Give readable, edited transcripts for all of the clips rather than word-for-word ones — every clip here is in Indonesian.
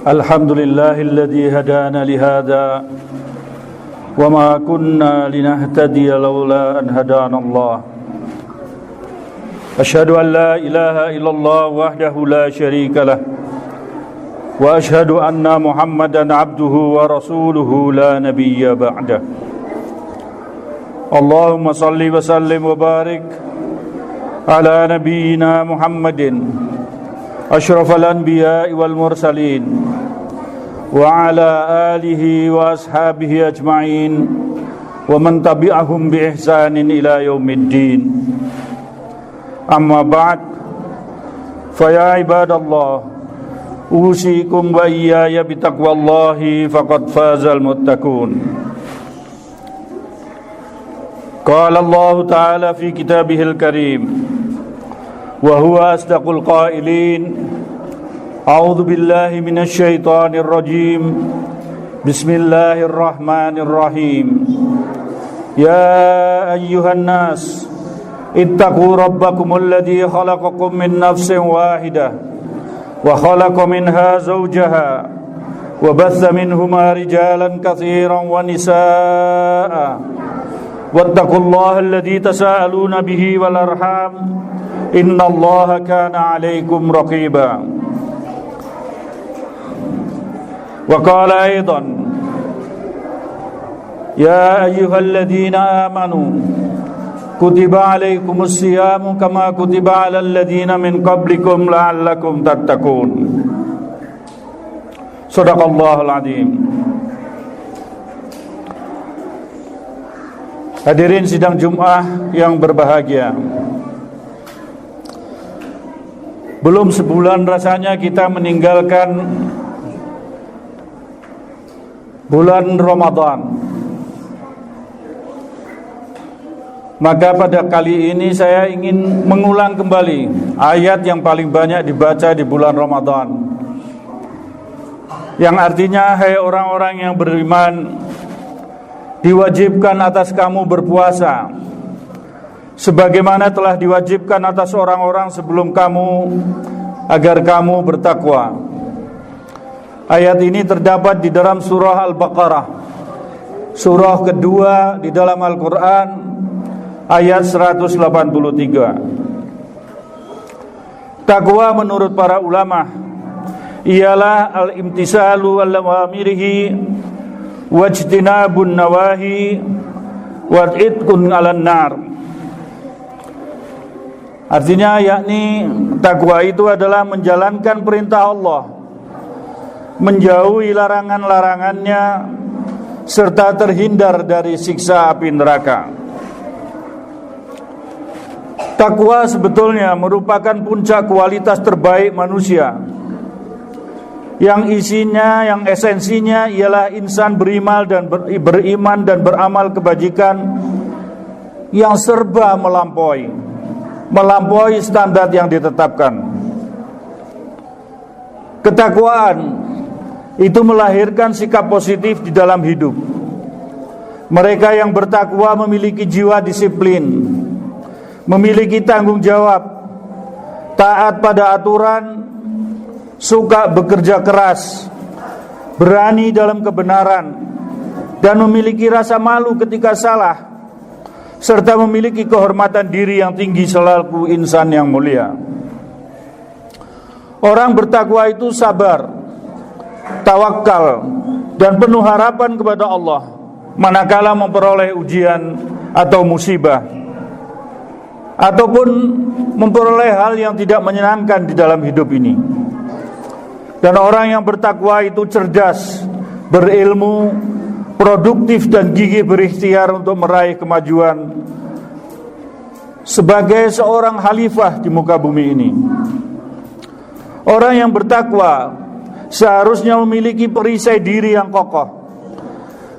الحمد لله الذي هدانا لهذا وما كنا لنهتدي لولا أن هدانا الله أشهد أن لا إله إلا الله وحده لا شريك له وأشهد أن محمدا عبده ورسوله لا نبي بعده اللهم صل وسلم وبارك على نبينا محمد أشرف الأنبياء والمرسلين وعلى آله وأصحابه أجمعين ومن تبعهم بإحسان إلى يوم الدين أما بعد فيا عباد الله أوصيكم وإياي بتقوى الله فقد فاز المتقون قال الله تعالى في كتابه الكريم وهو أصدق القائلين أعوذ بالله من الشيطان الرجيم بسم الله الرحمن الرحيم يا أيها الناس اتقوا ربكم الذي خلقكم من نفس واحدة وخلق منها زوجها وبث منهما رجالا كثيرا ونساء واتقوا الله الذي تساءلون به والأرحام إن الله كان عليكم رقيبا وقال أيضا يا أيها الذين آمنوا كتب عليكم الصيام كما كتب على الذين من قبلكم لعلكم تتقون صدق الله العظيم. Hadirin sidang Jum'ah yang berbahagia, belum sebulan rasanya kita meninggalkan bulan Ramadan. Maka pada kali ini saya ingin mengulang kembali ayat yang paling banyak dibaca di bulan Ramadan, yang artinya, hai orang-orang yang beriman, diwajibkan atas kamu berpuasa sebagaimana telah diwajibkan atas orang-orang sebelum kamu agar kamu bertakwa. Ayat ini terdapat di dalam surah Al-Baqarah, surah kedua di dalam Al-Quran, ayat 183. Takwa menurut para ulama ialah al-imtisalu al-awamirihi wajtinabun nawahi wa'idkun 'alan nar. Artinya yakni takwa itu adalah menjalankan perintah Allah, menjauhi larangan-larangannya, serta terhindar dari siksa api neraka. Takwa sebetulnya merupakan puncak kualitas terbaik manusia, yang isinya, yang esensinya ialah insan beriman dan beramal kebajikan yang serba melampaui standar yang ditetapkan. Ketakwaan itu melahirkan sikap positif di dalam hidup. Mereka yang bertakwa memiliki jiwa disiplin, memiliki tanggung jawab, taat pada aturan, suka bekerja keras, berani dalam kebenaran, dan memiliki rasa malu ketika salah, serta memiliki kehormatan diri yang tinggi selaku insan yang mulia. Orang bertakwa itu sabar, tawakal, dan penuh harapan kepada Allah manakala memperoleh ujian atau musibah, ataupun memperoleh hal yang tidak menyenangkan di dalam hidup ini. Dan orang yang bertakwa itu cerdas, berilmu, produktif, dan gigih berikhtiar untuk meraih kemajuan sebagai seorang khalifah di muka bumi ini. Orang yang bertakwa seharusnya memiliki perisai diri yang kokoh.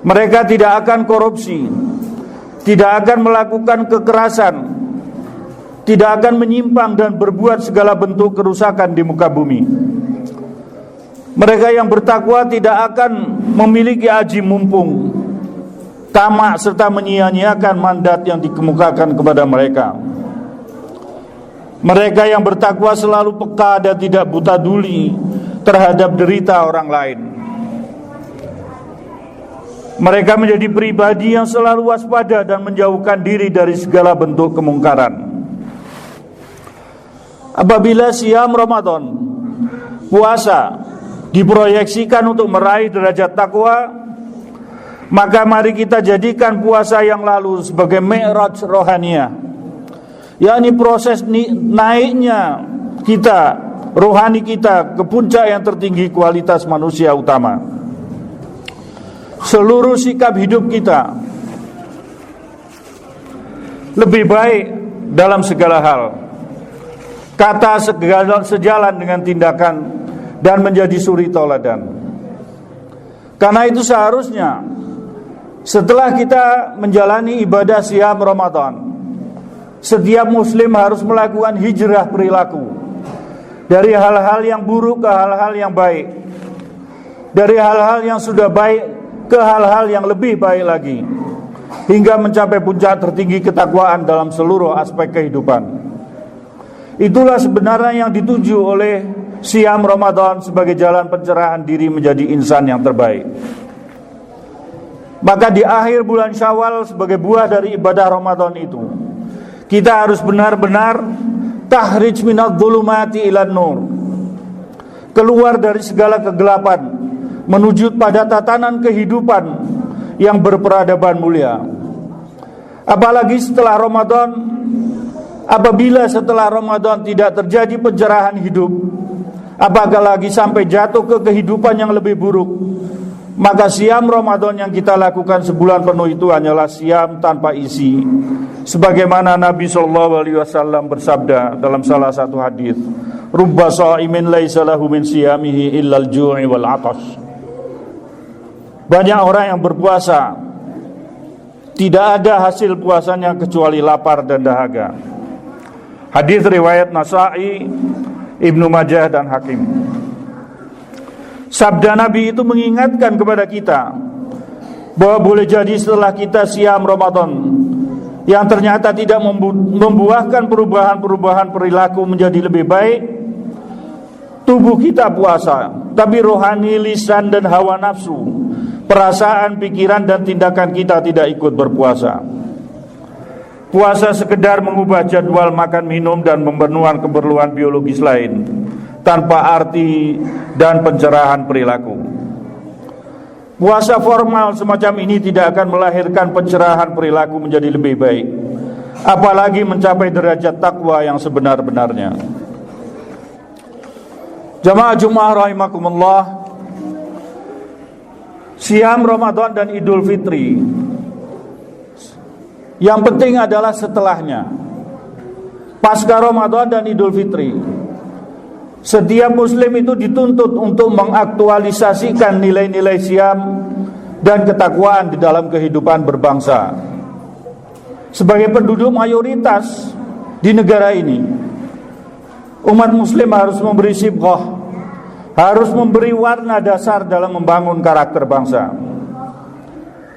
Mereka tidak akan korupsi, tidak akan melakukan kekerasan, tidak akan menyimpang dan berbuat segala bentuk kerusakan di muka bumi. Mereka yang bertakwa tidak akan memiliki aji mumpung, tamak, serta menyia-nyiakan mandat yang dikemukakan kepada mereka. Mereka yang bertakwa selalu peka dan tidak buta duli terhadap derita orang lain. Mereka menjadi pribadi yang selalu waspada dan menjauhkan diri dari segala bentuk kemungkaran. Apabila siam Ramadan, puasa, diproyeksikan untuk meraih derajat takwa, maka mari kita jadikan puasa yang lalu sebagai mi'raj rohaniah, yakni proses naiknya kita, rohani kita ke puncak yang tertinggi kualitas manusia utama. Seluruh sikap hidup kita lebih baik dalam segala hal, kata sejalan dengan tindakan, dan menjadi suri tauladan. Karena itu seharusnya setelah kita menjalani ibadah siam Ramadan, setiap muslim harus melakukan hijrah perilaku dari hal-hal yang buruk ke hal-hal yang baik, dari hal-hal yang sudah baik ke hal-hal yang lebih baik lagi, hingga mencapai puncak tertinggi ketakwaan dalam seluruh aspek kehidupan. Itulah sebenarnya yang dituju oleh siam Ramadan sebagai jalan pencerahan diri menjadi insan yang terbaik. Maka di akhir bulan Syawal sebagai buah dari ibadah Ramadan itu, kita harus benar-benar tahrij minadh dhulumati ilan nur, keluar dari segala kegelapan menuju pada tatanan kehidupan yang berperadaban mulia. Apalagi setelah Ramadan, apabila setelah Ramadan tidak terjadi pencerahan hidup, apalagi sampai jatuh ke kehidupan yang lebih buruk, maka siam Ramadan yang kita lakukan sebulan penuh itu hanyalah siam tanpa isi. Sebagaimana Nabi SAW bersabda dalam salah satu hadis, "Rubba sha'imin laisa lahu min siyamihi illal ju'i wal 'atash." Banyak orang yang berpuasa, tidak ada hasil puasanya kecuali lapar dan dahaga. Hadis riwayat Nasa'i, Ibnu Majah dan Hakim. Sabda Nabi itu mengingatkan kepada kita bahwa boleh jadi setelah kita siam Ramadan yang ternyata tidak membuahkan perubahan-perubahan perilaku menjadi lebih baik, tubuh kita puasa, tapi rohani, lisan dan hawa nafsu, perasaan, pikiran dan tindakan kita tidak ikut berpuasa. Puasa sekedar mengubah jadwal makan minum dan memenuhi keperluan biologis lain, tanpa arti dan pencerahan perilaku. Puasa formal semacam ini tidak akan melahirkan pencerahan perilaku menjadi lebih baik, apalagi mencapai derajat takwa yang sebenar-benarnya. Jamaah Jumat rahimakumullah, siam Ramadan dan Idul Fitri, yang penting adalah setelahnya. Pasca Ramadan dan Idul Fitri, setiap muslim itu dituntut untuk mengaktualisasikan nilai-nilai siam dan ketakwaan di dalam kehidupan berbangsa. Sebagai penduduk mayoritas di negara ini, umat muslim harus memberi sibghah, harus memberi warna dasar dalam membangun karakter bangsa.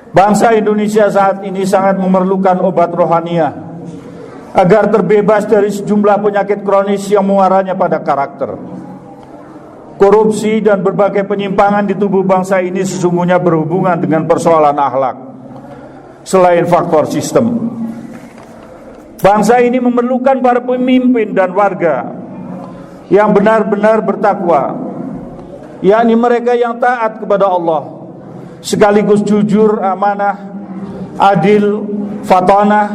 Bangsa Indonesia saat ini sangat memerlukan obat rohaniah agar terbebas dari sejumlah penyakit kronis yang muaranya pada karakter. Korupsi dan berbagai penyimpangan di tubuh bangsa ini sesungguhnya berhubungan dengan persoalan akhlak selain faktor sistem. Bangsa ini memerlukan para pemimpin dan warga yang benar-benar bertakwa, yakni mereka yang taat kepada Allah, sekaligus jujur, amanah, adil, fatanah,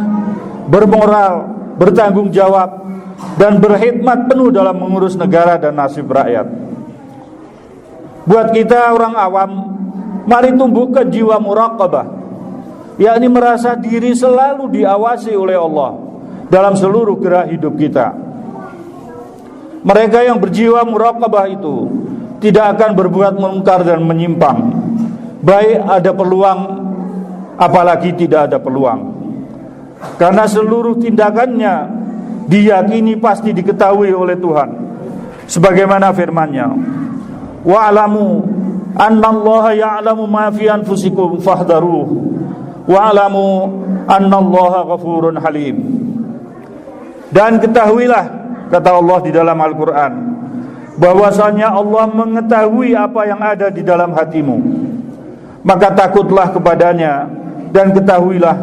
bermoral, bertanggung jawab, dan berkhidmat penuh dalam mengurus negara dan nasib rakyat. Buat kita orang awam, mari tumbuhkan jiwa muraqabah, yakni merasa diri selalu diawasi oleh Allah dalam seluruh gerak hidup kita. Mereka yang berjiwa muraqabah itu tidak akan berbuat mungkar dan menyimpang, baik ada peluang apalagi tidak ada peluang, karena seluruh tindakannya diyakini pasti diketahui oleh Tuhan. Sebagaimana firman-Nya, wa'lamu annallaha ya'lamu ma fi anfusikum fahdharuh wa'lamu annallaha ghafurun halim. Dan ketahuilah, kata Allah di dalam Al-Quran, bahwasanya Allah mengetahui apa yang ada di dalam hatimu. Maka takutlah kepadanya dan ketahuilah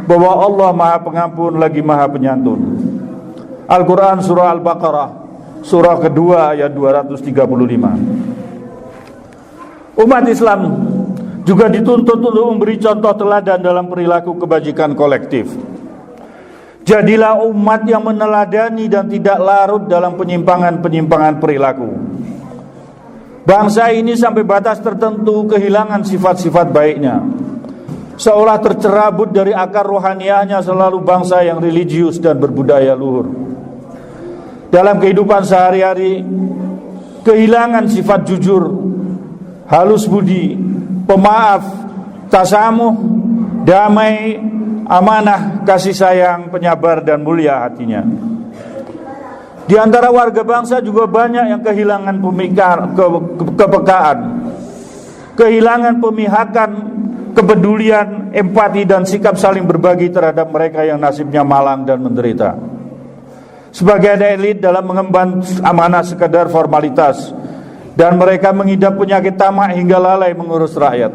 bahwa Allah Maha Pengampun lagi Maha Penyantun. Al-Quran Surah Al-Baqarah surah kedua ayat 235. Umat Islam juga dituntut untuk memberi contoh teladan dalam perilaku kebajikan kolektif. Jadilah umat yang meneladani dan tidak larut dalam penyimpangan-penyimpangan perilaku. Bangsa ini sampai batas tertentu kehilangan sifat-sifat baiknya, seolah tercerabut dari akar rohaniahnya selalu bangsa yang religius dan berbudaya luhur. Dalam kehidupan sehari-hari, kehilangan sifat jujur, halus budi, pemaaf, tasamuh, damai, amanah, kasih sayang, penyabar dan mulia hatinya. Di antara warga bangsa juga banyak yang kehilangan kepekaan, kehilangan pemihakan, kepedulian, empati dan sikap saling berbagi terhadap mereka yang nasibnya malang dan menderita. Sebagian elit dalam mengemban amanah sekadar formalitas, dan mereka mengidap penyakit tamak hingga lalai mengurus rakyat.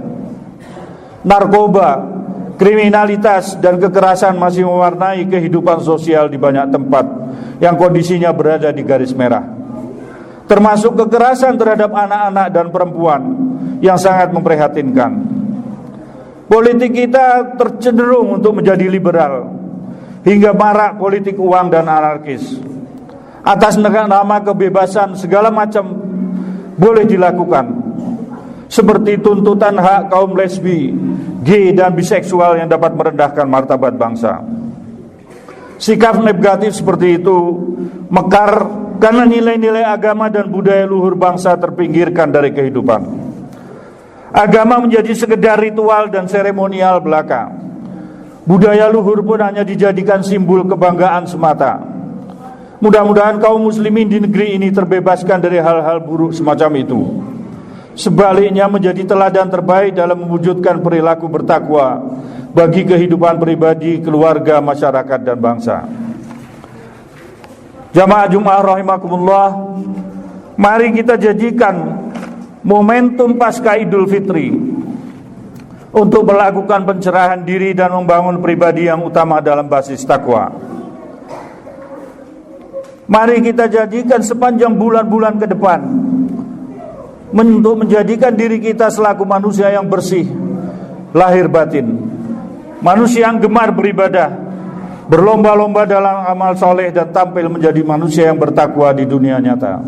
Narkoba, kriminalitas dan kekerasan masih mewarnai kehidupan sosial di banyak tempat yang kondisinya berada di garis merah, termasuk kekerasan terhadap anak-anak dan perempuan yang sangat memprihatinkan. Politik kita tercenderung untuk menjadi liberal, hingga marak politik uang dan anarkis. Atas nama kebebasan segala macam boleh dilakukan, seperti tuntutan hak kaum lesbi, gay dan biseksual yang dapat merendahkan martabat bangsa. Sikap negatif seperti itu mekar karena nilai-nilai agama dan budaya luhur bangsa terpinggirkan dari kehidupan. Agama menjadi sekedar ritual dan seremonial belaka. Budaya luhur pun hanya dijadikan simbol kebanggaan semata. Mudah-mudahan kaum muslimin di negeri ini terbebaskan dari hal-hal buruk semacam itu. Sebaliknya menjadi teladan terbaik dalam mewujudkan perilaku bertakwa bagi kehidupan pribadi, keluarga, masyarakat dan bangsa. Jamaah Jumat rahimakumullah, mari kita jadikan momentum pasca Idul Fitri untuk melakukan pencerahan diri dan membangun pribadi yang utama dalam basis takwa. Mari kita jadikan sepanjang bulan-bulan ke depan untuk menjadikan diri kita selaku manusia yang bersih lahir batin, manusia yang gemar beribadah, berlomba-lomba dalam amal soleh dan tampil menjadi manusia yang bertakwa di dunia nyata.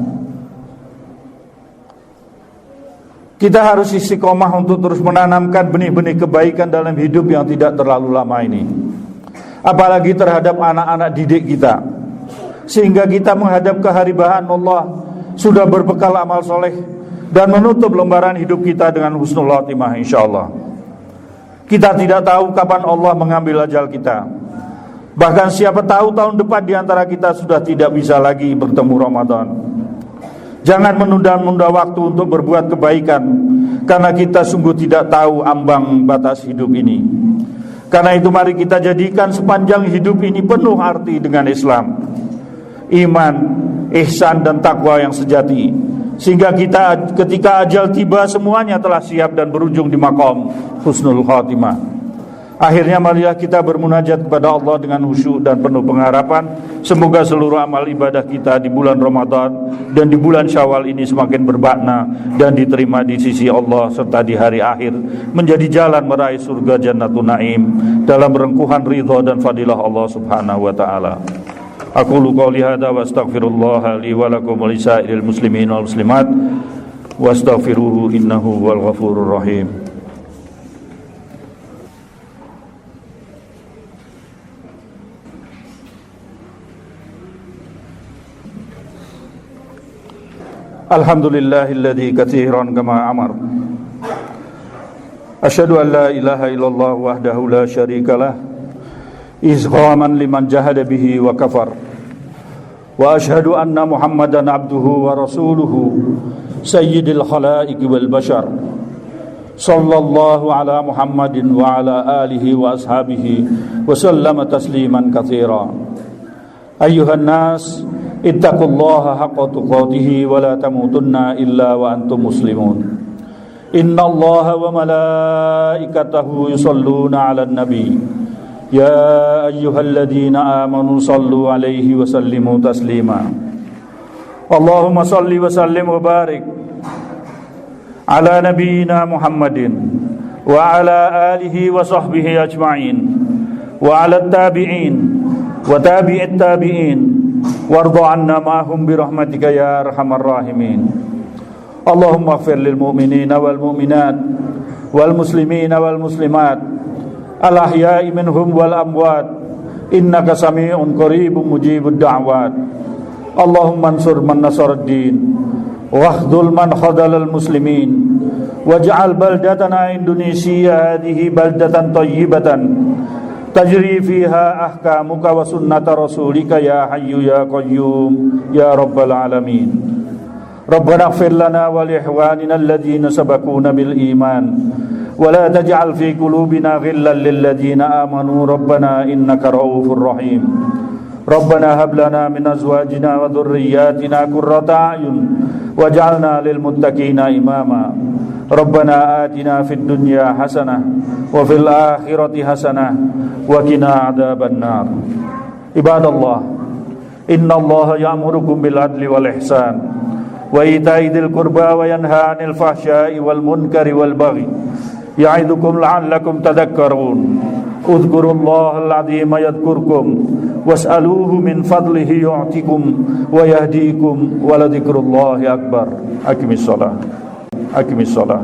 Kita harus istiqomah untuk terus menanamkan benih-benih kebaikan dalam hidup yang tidak terlalu lama ini, apalagi terhadap anak-anak didik kita, sehingga kita menghadap keharibahan Allah sudah berbekal amal soleh dan menutup lembaran hidup kita dengan husnul khotimah insyaallah. Kita tidak tahu kapan Allah mengambil ajal kita. Bahkan siapa tahu tahun depan di antara kita sudah tidak bisa lagi bertemu Ramadan. Jangan menunda-nunda waktu untuk berbuat kebaikan, karena kita sungguh tidak tahu ambang batas hidup ini. Karena itu mari kita jadikan sepanjang hidup ini penuh arti dengan Islam, iman, ihsan dan takwa yang sejati, sehingga kita ketika ajal tiba semuanya telah siap dan berujung di maqam husnul khotimah. Akhirnya marilah kita bermunajat kepada Allah dengan khusyuk dan penuh pengharapan. Semoga seluruh amal ibadah kita di bulan Ramadan dan di bulan Syawal ini semakin bermakna dan diterima di sisi Allah, serta di hari akhir menjadi jalan meraih surga Jannatun Naim dalam rengkuhan ridha dan fadilah Allah Subhanahu wa taala. Aqulu qouli hadza wa astaghfirullah li wa lakum wa lisairil muslimin wal muslimat wastaghfiruhu innahu wal ghafurur rahim. Alhamdulillahilladzi katsiran kama amar. Asyhadu an la ilaha illallah wahdahu la syarikalah izghaman liman jahada bihi wa kafar. Wa asyhadu anna Muhammadan abduhu wa rasuluhu sayyidil khalaiqi wal bashar. Sallallahu ala Muhammadin wa ala alihi wa ashabihi wa sallama tasliman katsira. Ayyuhan nas ittaqullaha haqqa tuqatih wa la tamutunna illa wa antum muslimun. Innallaha wa malaikatahu yusalluna 'alan nabi ya ayyuhalladzina amanu sallu 'alaihi wa sallimu taslima. Allahumma salli wa sallim wa barik ala nabiyyina Muhammadin wa ala alihi wa sahbihi ajma'in wa ala tabi'in wa tabi'it tabi'in warḍa 'anna ma'hum bi rahmatika ya arhamar rahimin. Allahumma ighfir lil mu'minina wal mu'minat wal muslimina wal muslimat al ahya'i minhum wal amwat innaka sami'un qaribun mujibud da'wat. Allahumma ansur man nasarad din wakhdhul man khadhalal muslimin waj'al baldatana Indonesia hadhihi baldatan tayyibatan tajri fiha ahkamuka wa sunnata rasulika ya hayyu ya qayyum ya rabbal alamin. Rabbana ighfir lana wa li ikhwanina alladhina sabaquna bil iman wa la taj'al fi qulubina ghillan lil ladzina amanu rabbana innaka ra'ufur rahim. Rabbana hab lana min azwajina wa dhurriyyatina qurrata a'yun waj'alna lil muttaqina imama. Rabbana atina fid dunya hasanah wa fil akhirati hasanah wa qina adzabannar. Ibadallah, innallaha ya'murukum bil adli wal ihsan wa ita'i dzil qurba wa yanha 'anil fahsya'i wal munkari wal baghi ya'idukum la'allakum tadhakkarun. Udhkurullahal 'azima yadhkurkum was'aluhu min fadlihi yu'tikum wa yahdikum wa la dzikrullahi akbar. Aqimis shalah.